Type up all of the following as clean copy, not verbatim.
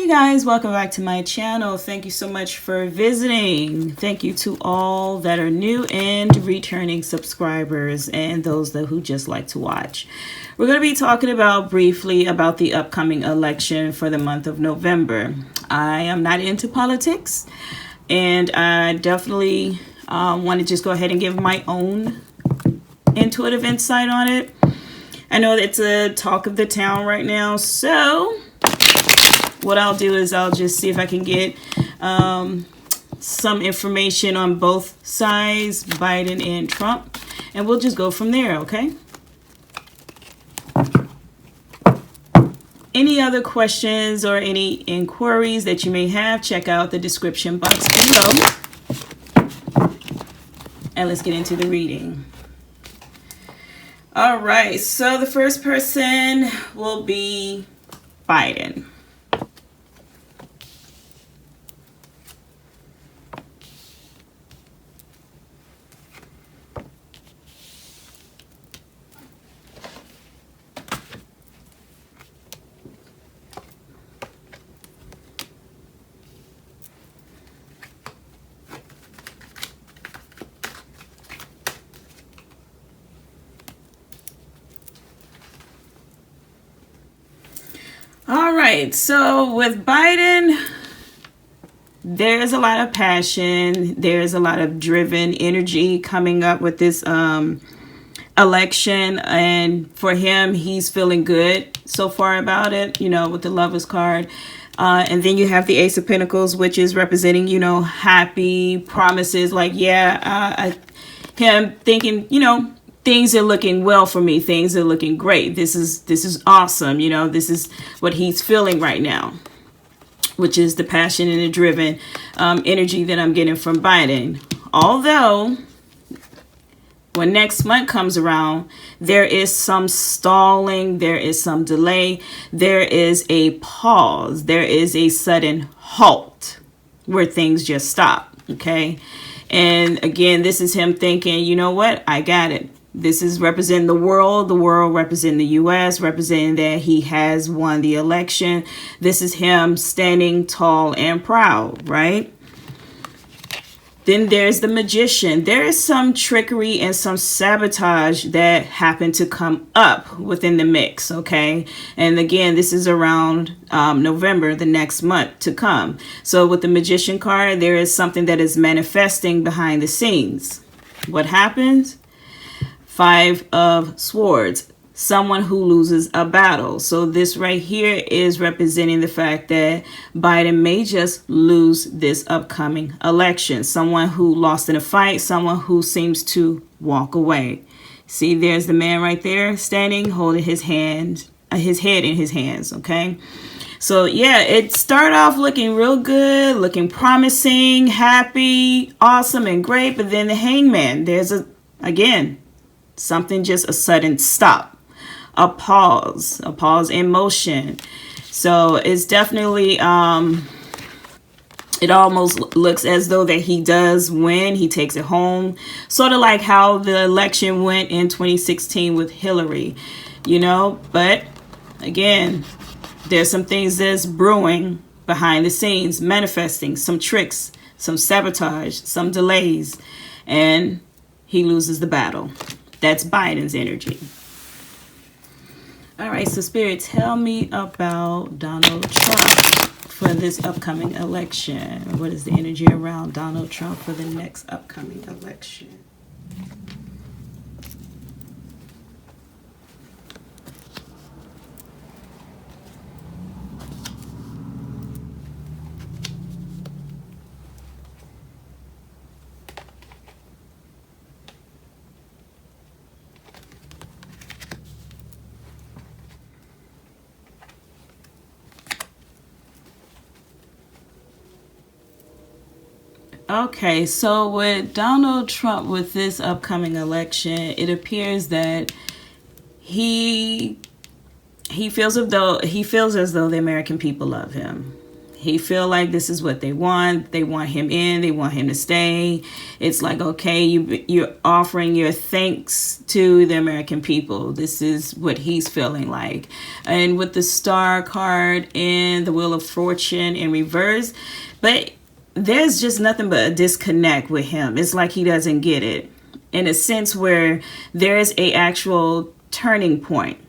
Hey guys, welcome back to my channel. Thank you so much for visiting. Thank you to all that are new and returning subscribers and those who just like to watch. We're going to be talking briefly about the upcoming election for the month of November. I am not into politics, and I definitely want to just go ahead and give my own intuitive insight on it. I know it's a talk of the town right now, so what I'll do is I'll just see if I can get some information on both sides, Biden and Trump, and we'll just go from there, okay? Any other questions or any inquiries that you may have, check out the description box below. And let's get into the reading. All right, so the first person will be Biden. All right, so with Biden, there's a lot of passion. There's a lot of driven energy coming up with this election. And for him, he's feeling good so far about it, with the Lovers card. And then you have the Ace of Pentacles, which is representing, happy promises. Like, him thinking, things are looking well for me. Things are looking great. This is awesome. This is what he's feeling right now, which is the passion and the driven energy that I'm getting from Biden. Although when next month comes around, there is some stalling, there is some delay, there is a pause, there is a sudden halt where things just stop. Okay. And again, this is him thinking, you know what? I got it. This is representing the world representing the U.S., representing that he has won the election. This is him standing tall and proud, right? Then there's the Magician. There is some trickery and some sabotage that happened to come up within the mix, okay? And again, this is around November, the next month to come. So with the Magician card, there is something that is manifesting behind the scenes. What happens? 5 of Swords, someone who loses a battle. So this right here is representing the fact that Biden may just lose this upcoming election. Someone who lost in a fight, someone who seems to walk away. See, there's the man right there standing, holding his head in his hands, okay? So yeah, it started off looking real good, looking promising, happy, awesome, and great. But then the Hangman, there's something, just a sudden stop, a pause in motion. So it's definitely, it almost looks as though that he does win. He takes it home, sort of like how the election went in 2016 with Hillary, but again, there's some things that's brewing behind the scenes, manifesting some tricks, some sabotage, some delays, and he loses the battle. That's Biden's energy. All right, so Spirit, tell me about Donald Trump for this upcoming election. What is the energy around Donald Trump for the next upcoming election? Okay, so with Donald Trump, with this upcoming election, it appears that he feels as though the American people love him. He feel like this is what they want. They want him in. They want him to stay. It's like, okay, you're offering your thanks to the American people. This is what he's feeling like. And with the Star card and the Wheel of Fortune in reverse, but there's just nothing but a disconnect with him. It's like he doesn't get it, in a sense where there is a actual turning point.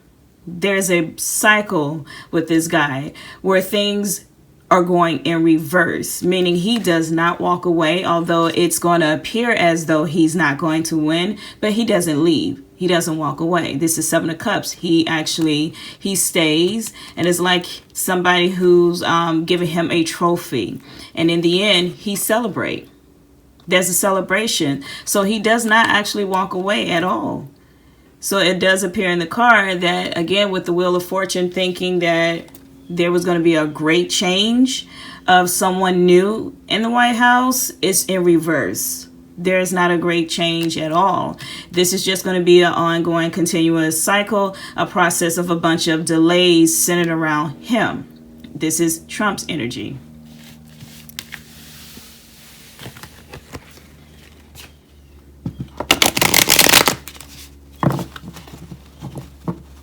There's a cycle with this guy where things are going in reverse, meaning he does not walk away, although it's going to appear as though he's not going to win, but he doesn't leave. He doesn't walk away. This is Seven of Cups. He stays, and it's like somebody who's giving him a trophy, and in the end he celebrates. There's a celebration, so he does not actually walk away at all. So it does appear in the card that, again, with the Wheel of Fortune, thinking that there was going to be a great change of someone new in the White House, it's in reverse. There's not a great change at all. This is just going to be an ongoing, continuous cycle, a process of a bunch of delays centered around him. This is Trump's energy.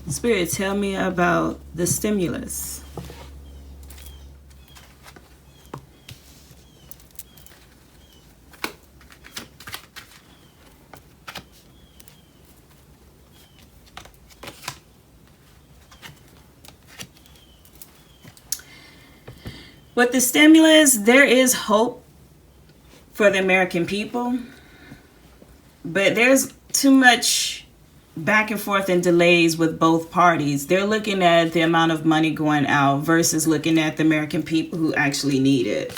Spirit, tell me about the stimulus. With the stimulus, there is hope for the American people, but there's too much back and forth and delays with both parties. They're looking at the amount of money going out versus looking at the American people who actually need it.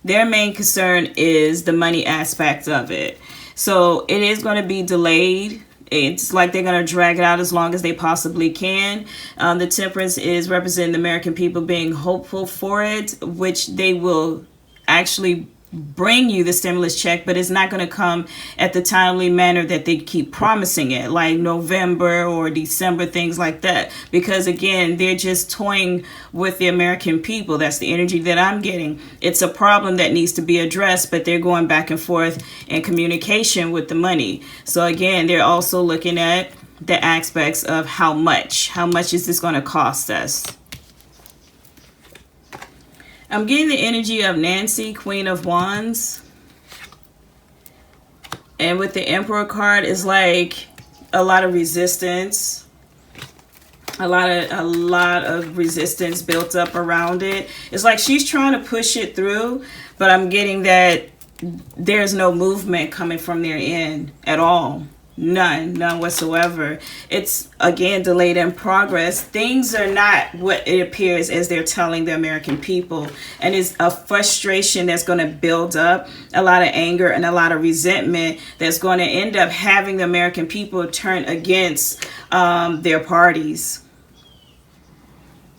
Their main concern is the money aspect of it. So it is going to be delayed. It's like they're going to drag it out as long as they possibly can. The Temperance is representing the American people being hopeful for it, which they will actually bring you the stimulus check, but it's not going to come at the timely manner that they keep promising it, like November or December, things like that. Because again, they're just toying with the American people. That's the energy that I'm getting. It's a problem that needs to be addressed, but they're going back and forth in communication with the money. So again, they're also looking at the aspects of how much is this going to cost us? I'm getting the energy of Nancy, Queen of Wands. And with the Emperor card, it's like a lot of resistance. A lot of resistance built up around it. It's like she's trying to push it through, but I'm getting that there's no movement coming from their end at all. None whatsoever. It's again delayed in progress. Things are not what it appears as they're telling the American people, and it's a frustration that's going to build up, a lot of anger and a lot of resentment that's going to end up having the American people turn against their parties.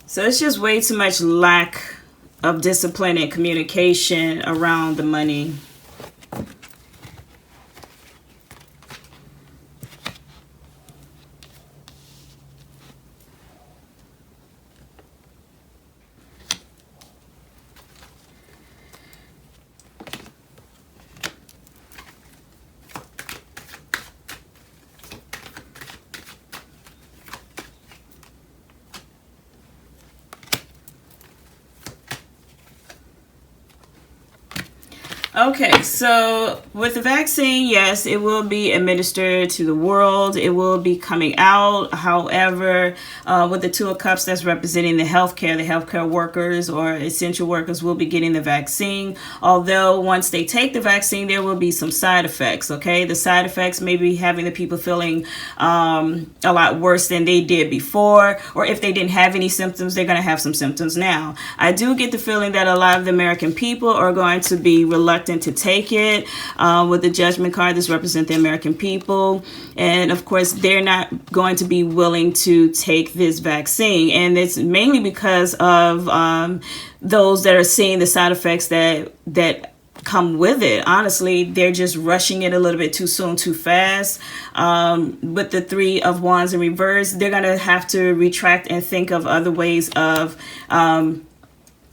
So it's just way too much lack of discipline and communication around the money. Okay, so with the vaccine, yes, it will be administered to the world. It will be coming out. However, with the Two of Cups, that's representing the healthcare workers or essential workers will be getting the vaccine. Although once they take the vaccine, there will be some side effects, okay? The side effects may be having the people feeling a lot worse than they did before, or if they didn't have any symptoms, they're going to have some symptoms now. I do get the feeling that a lot of the American people are going to be reluctant to take it. With the Judgment card, this represents the American people, and of course they're not going to be willing to take this vaccine, and it's mainly because of those that are seeing the side effects that come with it. Honestly, they're just rushing it a little bit too soon, too fast. With the Three of Wands in reverse, they're going to have to retract and think of other ways of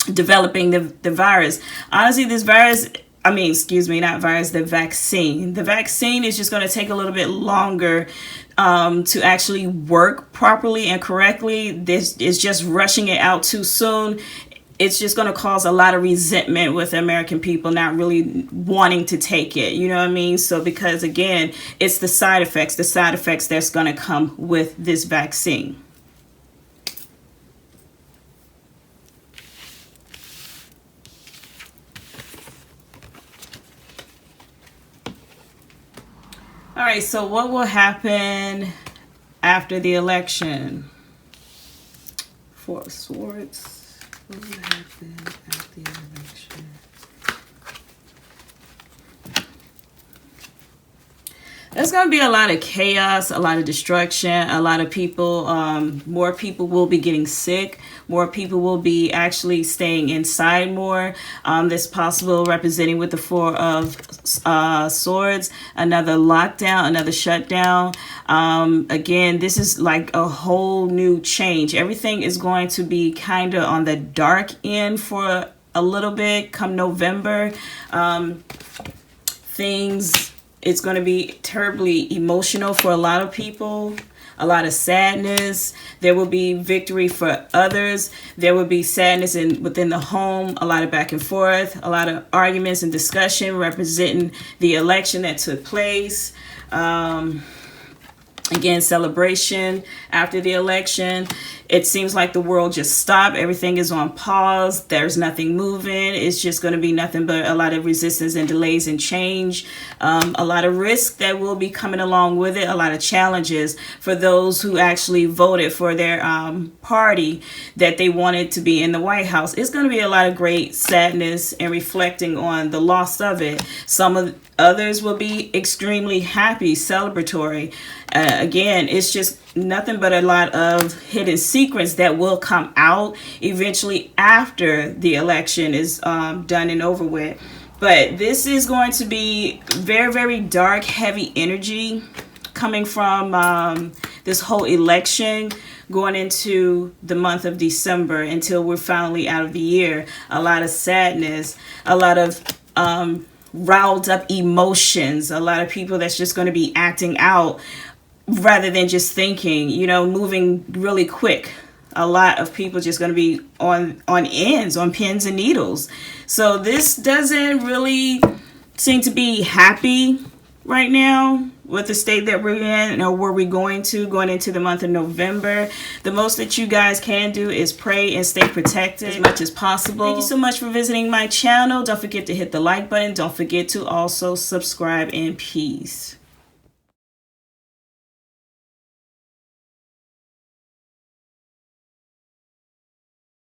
developing the virus. Honestly, this virus, I mean, excuse me, not virus, the vaccine. The vaccine is just going to take a little bit longer to actually work properly and correctly. This is just rushing it out too soon. It's just going to cause a lot of resentment with American people not really wanting to take it. You know what I mean? So because, again, it's the side effects that's going to come with this vaccine. All right, so what will happen after the election? Four of Swords. What will happen after the election? There's going to be a lot of chaos, a lot of destruction, a lot of people, more people will be getting sick, more people will be actually staying inside more. That's possible, representing with the Four of Swords, another lockdown, another shutdown. Again, this is like a whole new change. Everything is going to be kind of on the dark end for a little bit come November. It's going to be terribly emotional for a lot of people, a lot of sadness. There will be victory for others. There will be sadness within the home, a lot of back and forth, a lot of arguments and discussion representing the election that took place. Again, celebration after the election. It seems like the world just stopped. Everything is on pause. There's nothing moving. It's just going to be nothing but a lot of resistance and delays and change. A lot of risk that will be coming along with it. A lot of challenges for those who actually voted for their party that they wanted to be in the White House. It's going to be a lot of great sadness and reflecting on the loss of it. Some of others will be extremely happy, celebratory. Again, it's just nothing but a lot of hidden secrets that will come out eventually after the election is done and over with. But this is going to be very, very dark, heavy energy coming from this whole election going into the month of December until we're finally out of the year. A lot of sadness, a lot of riled up emotions, a lot of people that's just going to be acting out rather than just thinking, moving really quick. A lot of people just going to be on pins and needles. So this doesn't really seem to be happy right now with the state that we're in or where we're going into the month of November. The most that you guys can do is pray and stay protected as much as possible. Thank you so much for visiting my channel. Don't forget to hit the like button. Don't forget to also subscribe, and peace.